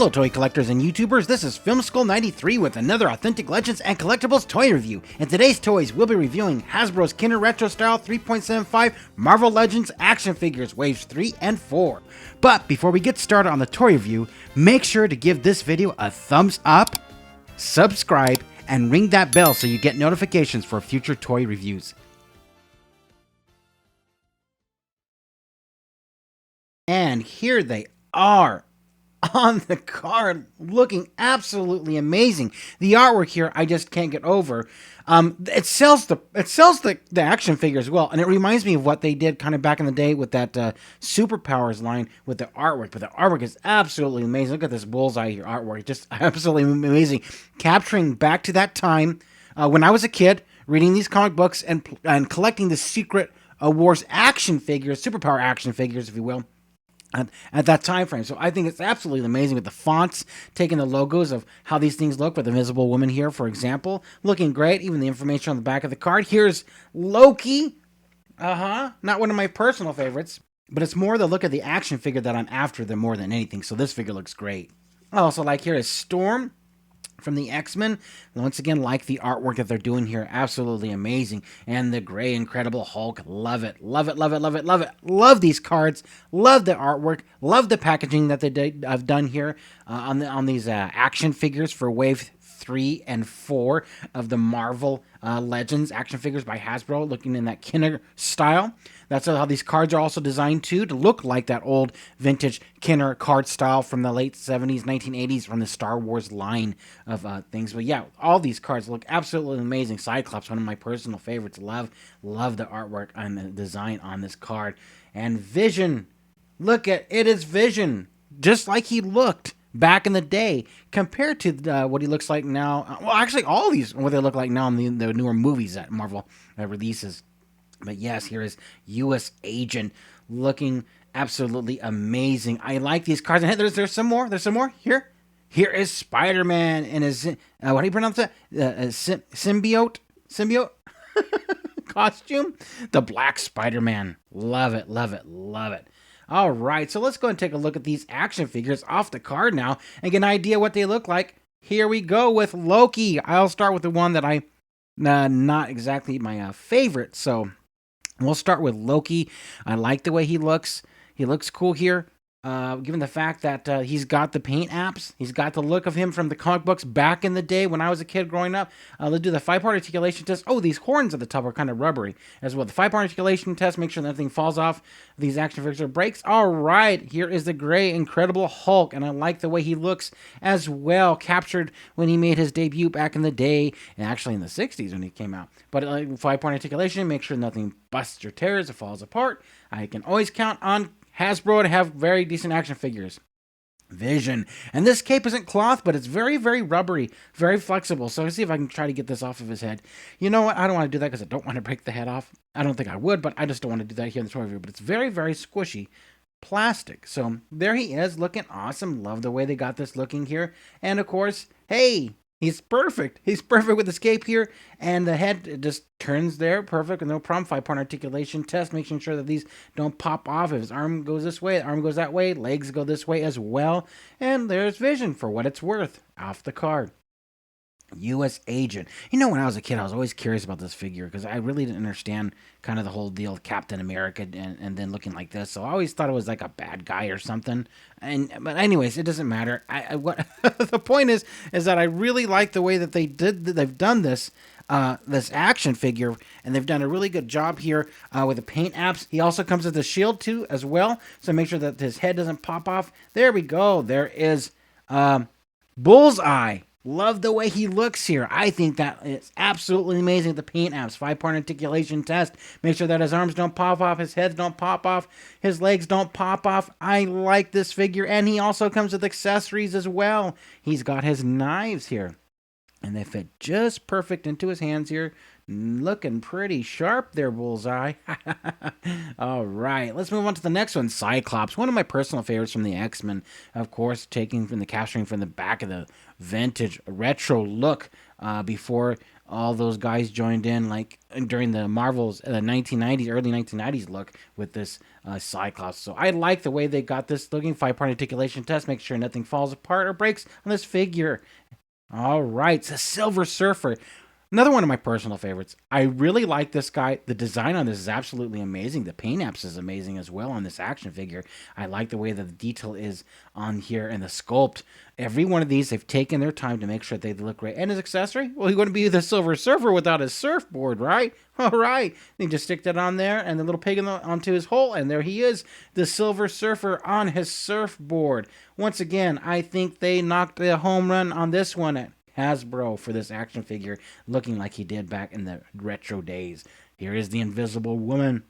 Hello toy collectors and YouTubers, this is Film School 93 with another authentic Legends and Collectibles toy review. In today's toys, we'll be reviewing Hasbro's Kenner Retro Style 3.75 Marvel Legends action figures, waves 3 and 4. But before we get started on the toy review, make sure to give this video a thumbs up, subscribe, and ring that bell so you get notifications for future toy reviews. And here they are on the card, looking absolutely amazing. The artwork here, I just can't get over. It sells the action figure as well, and it reminds me of what they did kind of back in the day with that Superpowers line with the artwork. But the artwork is absolutely amazing. Look at this bullseye here artwork, just absolutely amazing, capturing back to that time when I was a kid, reading these comic books and collecting the Secret Wars action figures, superpower action figures, if you will. At that time frame. So I think it's absolutely amazing with the fonts, taking the logos of how these things look with the Invisible Woman here, for example. Looking great. Even the information on the back of the card. Here's Loki. Not one of my personal favorites, but it's more the look of the action figure that I'm after than more than anything. So this figure looks great. I also like here is Storm from the X-Men. Once again, like the artwork that they're doing here, absolutely amazing. And the gray Incredible Hulk, love it, love it, love it, love it, love it. Love these cards, love the artwork, love the packaging that I've done here on these action figures for Wave 3 and 4 of the Marvel Legends action figures by Hasbro, looking in that Kenner style. That's how these cards are also designed to look like that old vintage Kenner card style from the late 70s, 1980s from the Star Wars line of things. But yeah, all these cards look absolutely amazing. Cyclops, one of my personal favorites. Love the artwork and the design on this card. And Vision, look at it is Vision, just like he looked back in the day compared to what he looks like now. Well, actually, all these, what they look like now in the newer movies that Marvel releases. But yes, here is U.S. Agent, looking absolutely amazing. I like these cards. And hey, there's some more. There's some more here. Here is Spider-Man and his what do you pronounce that? Symbiote costume. The Black Spider-Man. Love it, love it, love it. All right, so let's go and take a look at these action figures off the card now and get an idea what they look like. Here we go with Loki. I'll start with the one that I not exactly my favorite, so we'll start with Loki. I like the way he looks. He looks cool here. Given the fact that he's got the paint apps, he's got the look of him from the comic books back in the day when I was a kid growing up. Let's do the 5-part articulation test. Oh, these horns at the top are kind of rubbery as well. The 5-part articulation test, make sure nothing falls off these action figures or breaks. All right, here is the gray Incredible Hulk, and I like the way he looks as well, captured when he made his debut back in the day, and actually in the 60s when he came out. But 5-part articulation, make sure nothing busts or tears or falls apart. I can always count on Hasbro to have very decent action figures. Vision. And this cape isn't cloth, but it's very, very rubbery, very flexible. So let's see if I can try to get this off of his head. You know what? I don't want to do that because I don't want to break the head off. I don't think I would, but I just don't want to do that here in the toy review. But it's very, very squishy plastic. So there he is, looking awesome. Love the way they got this looking here. And of course, hey, he's perfect. He's perfect with this cape here. And the head just turns there. Perfect. No problem. 5-part articulation test. Making sure that these don't pop off. If his arm goes this way, the arm goes that way. Legs go this way as well. And there's Vision for what it's worth off the card. U.S. Agent. You know, when I was a kid, I was always curious about this figure because I really didn't understand kind of the whole deal of Captain America and then looking like this. So I always thought it was like a bad guy or something. But anyways, it doesn't matter. What the point is that I really like the way that they've done this action figure, and they've done a really good job here with the paint apps. He also comes with a shield too as well, so make sure that his head doesn't pop off. There we go. There is Bullseye. Love the way he looks here. I think that it's absolutely amazing. The paint apps, 5-part articulation test. Make sure that his arms don't pop off, his head don't pop off, his legs don't pop off. I like this figure, and he also comes with accessories as well. He's got his knives here, and they fit just perfect into his hands here. Looking pretty sharp there, Bullseye. All right, let's move on to the next one, Cyclops. One of my personal favorites from the X-Men. Of course, capturing from the back of the vintage retro look before all those guys joined in like during the Marvel's 1990s, early 1990s look with this Cyclops. So I like the way they got this looking. 5-part articulation test. Make sure nothing falls apart or breaks on this figure. All right, it's a Silver Surfer. Another one of my personal favorites. I really like this guy. The design on this is absolutely amazing. The paint apps is amazing as well on this action figure. I like the way that the detail is on here and the sculpt. Every one of these, they've taken their time to make sure they look great. And his accessory? Well, he wouldn't be the Silver Surfer without his surfboard, right? All right. They just stick that on there and the little pig onto his hole, and there he is, the Silver Surfer on his surfboard. Once again, I think they knocked a home run on this one. Hasbro for this action figure, looking like he did back in the retro days. Here is the Invisible Woman.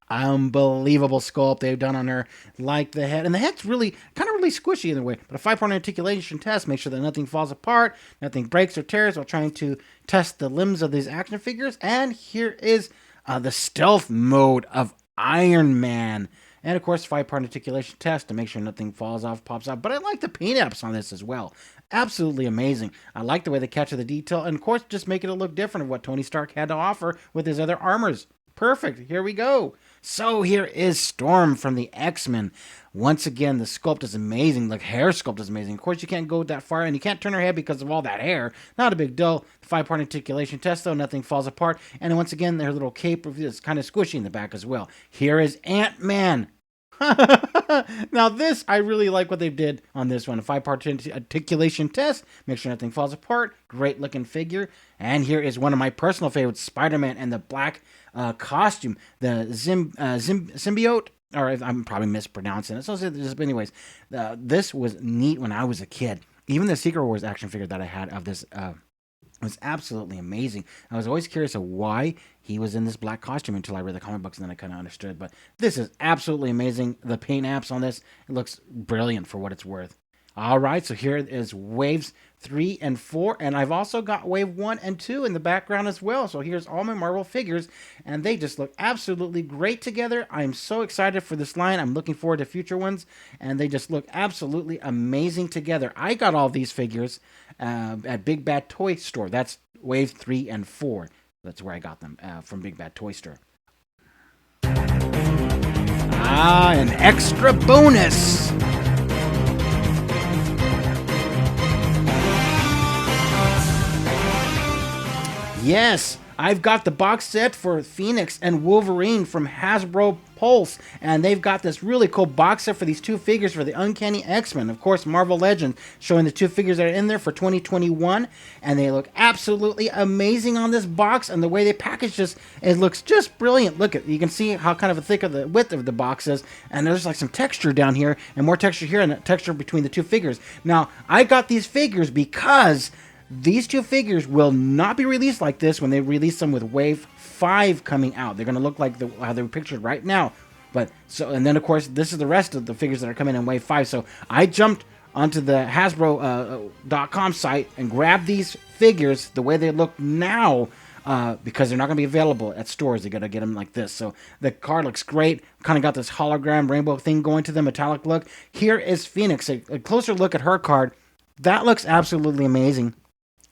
Unbelievable sculpt they've done on her, like the head. And the head's really, kind of really squishy in a way. But a 5-part articulation test, make sure that nothing falls apart, nothing breaks or tears while trying to test the limbs of these action figures. And here is the stealth mode of Iron Man. And of course, 5-part articulation test to make sure nothing falls off, pops out. But I like the paint apps on this as well. Absolutely amazing. I like the way they capture the detail. And of course, just making it look different of what Tony Stark had to offer with his other armors. Perfect. Here we go. So here is Storm from the X-Men. Once again, the sculpt is amazing. The hair sculpt is amazing. Of course, you can't go that far, and you can't turn her head because of all that hair. Not a big deal. 5-part articulation test, though. Nothing falls apart. And once again, her little cape is kind of squishy in the back as well. Here is Ant-Man. Now this, I really like what they did on this one. A 5-part articulation test. Make sure nothing falls apart. Great looking figure. And here is one of my personal favorites, Spider-Man and the black costume. The symbiote. Or I'm probably mispronouncing it. So anyways, this was neat when I was a kid. Even the Secret Wars action figure that I had of this was absolutely amazing. I was always curious of why he was in this black costume until I read the comic books, and then I kind of understood. But this is absolutely amazing. The paint apps on this, it looks brilliant for what it's worth. All right, so here is waves 3 and 4, and I've also got wave 1 and 2 in the background as well. So here's all my Marvel figures, and they just look absolutely great together. I'm so excited for this line. I'm looking forward to future ones, and they just look absolutely amazing together. I got all these figures at Big Bad Toy Store. That's wave 3 and 4. That's where I got them, from Big Bad Toy Store. An extra bonus. Yes, I've got the box set for Phoenix and Wolverine from Hasbro Pulse, and they've got this really cool box set for these two figures for the Uncanny X-Men. Of course, Marvel Legends, showing the two figures that are in there for 2021, and they look absolutely amazing on this box, and the way they package this, it looks just brilliant. Look at, you can see how kind of a thick of the width of the box is, and there's like some texture down here, and more texture here, and texture between the two figures. Now, I got these figures because these two figures will not be released like this when they release them with Wave 5 coming out. They're going to look like how they're pictured right now. But so, and then of course, this is the rest of the figures that are coming in Wave 5. So I jumped onto the Hasbro.com site and grabbed these figures the way they look now, because they're not going to be available at stores. They got to get them like this. So the card looks great. Kind of got this hologram rainbow thing going to the metallic look. Here is Phoenix. A closer look at her card. That looks absolutely amazing.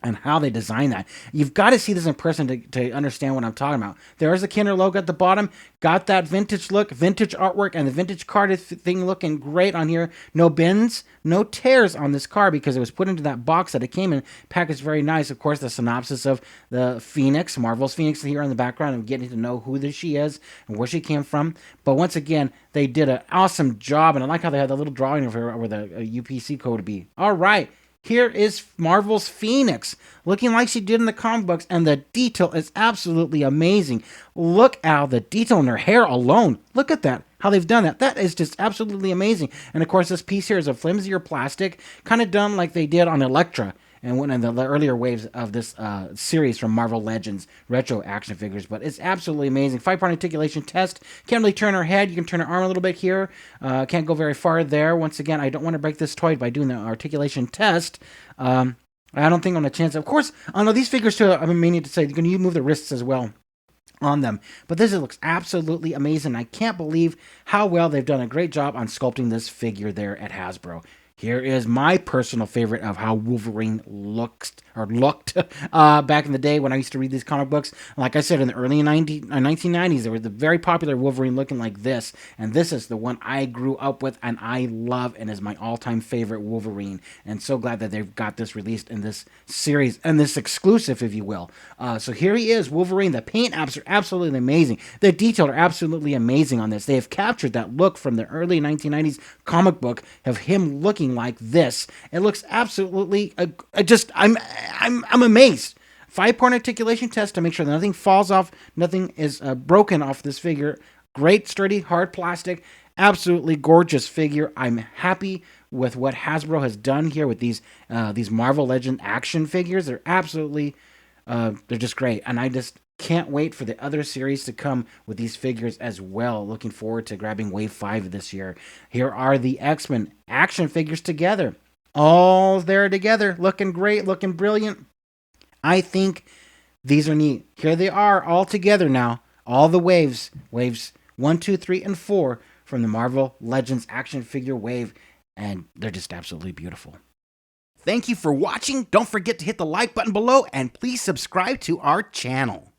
And how they design that. You've got to see this in person to understand what I'm talking about. There is the Kenner logo at the bottom. Got that vintage look, vintage artwork, and the vintage card thing looking great on here. No bends, no tears on this card because it was put into that box that it came in, packaged very nice. Of course, the synopsis of the Phoenix, Marvel's Phoenix here in the background, and getting to know who she is and where she came from. But once again, they did an awesome job, and I like how they had the little drawing of her where the UPC code would be. All right. Here is Marvel's Phoenix, looking like she did in the comic books, and the detail is absolutely amazing. Look at the detail in her hair alone. Look at that, how they've done that. That is just absolutely amazing. And of course, this piece here is a flimsier plastic, kind of done like they did on Elektra and one of the earlier waves of this series from Marvel Legends Retro action figures. But it's absolutely amazing. 5-part articulation test. Can't really turn her head. You can turn her arm a little bit here. Can't go very far there. Once again, I don't want to break this toy by doing the articulation test. I don't think I'm going to chance it. Of course, I know these figures too, I've been meaning to say, you can move the wrists as well on them. But this looks absolutely amazing. I can't believe how well they've done a great job on sculpting this figure there at Hasbro. Here is my personal favorite of how Wolverine looked back in the day when I used to read these comic books. Like I said, in the early 1990s, there was the very popular Wolverine looking like this, and this is the one I grew up with and I love and is my all-time favorite Wolverine. And so glad that they've got this released in this series, and this exclusive, if you will. So here he is, Wolverine. The paint apps are absolutely amazing. The details are absolutely amazing on this. They have captured that look from the early 1990s comic book of him looking like this. It looks absolutely I'm amazed. 5-point articulation test to make sure that nothing falls off, nothing is broken off this figure. Great sturdy hard plastic, absolutely gorgeous figure. I'm happy with what Hasbro has done here with these Marvel Legend action figures. They're absolutely they're just great, and I just can't wait for the other series to come with these figures as well. Looking forward to grabbing Wave 5 this year. Here are the X-Men action figures together. All there together. Looking great, looking brilliant. I think these are neat. Here they are all together now. All the waves. Waves 1, 2, 3, and 4 from the Marvel Legends action figure wave. And they're just absolutely beautiful. Thank you for watching. Don't forget to hit the like button below and please subscribe to our channel.